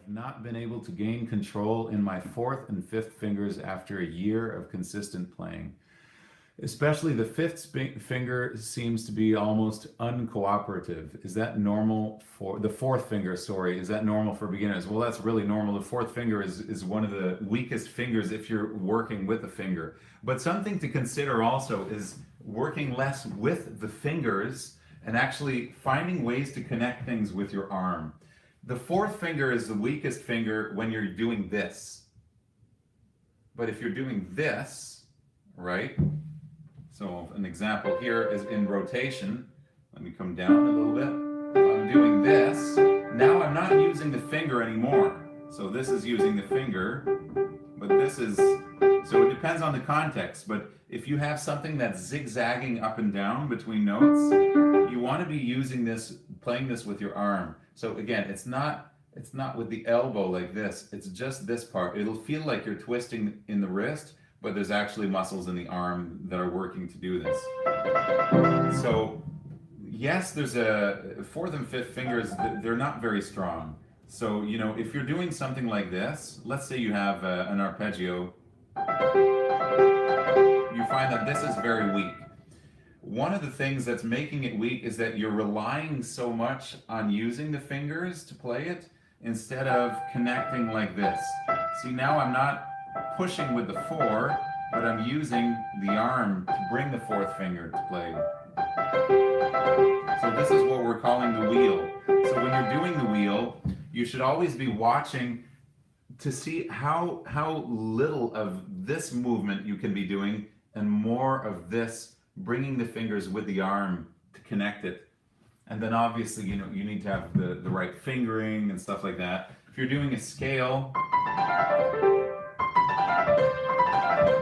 I've not been able to gain control in my fourth and fifth fingers after a year of consistent playing. Especially the finger seems to be almost uncooperative. Is that normal for the fourth finger? Sorry, is that normal for beginners? Well, that's really normal. The fourth finger is one of the weakest fingers if you're working with a finger. But something to consider also is working less with the fingers and actually finding ways to connect things with your arm. The fourth finger is the weakest finger when you're doing this. But if you're doing this, right? So an example here is in rotation. Let me come down a little bit. If I'm doing this, now I'm not using the finger anymore. So this is using the finger, but this is, so it depends on the context. But if you have something that's zigzagging up and down between notes, you want to be using this, playing this with your arm. So again, it's not with the elbow like this. It's just this part. It'll feel like you're twisting in the wrist, but there's actually muscles in the arm that are working to do this. So yes, there's a fourth and fifth fingers, they're not very strong. So, you know, if you're doing something like this, let's say you have an arpeggio, you find that this is very weak. One of the things that's making it weak is that you're relying so much on using the fingers to play it instead of connecting like this. See, now I'm not pushing with the four, but I'm using the arm to bring the fourth finger to play. So this is what we're calling the wheel. So when you're doing the wheel, you should always be watching to see how little of this movement you can be doing and more of this, bringing the fingers with the arm to connect it. And then obviously, you know, you need to have the right fingering and stuff like that. If you're doing a scale,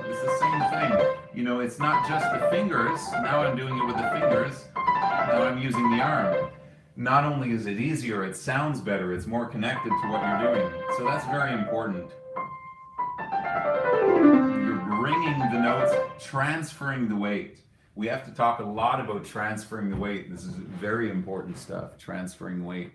it's the same thing. You know, it's not just the fingers. Now I'm doing it with the fingers. Now I'm using the arm. Not only is it easier, it sounds better, it's more connected to what you're doing. So that's very important. You're bringing the notes, transferring the weight. We have to talk a lot about transferring the weight. This is very important stuff, transferring weight.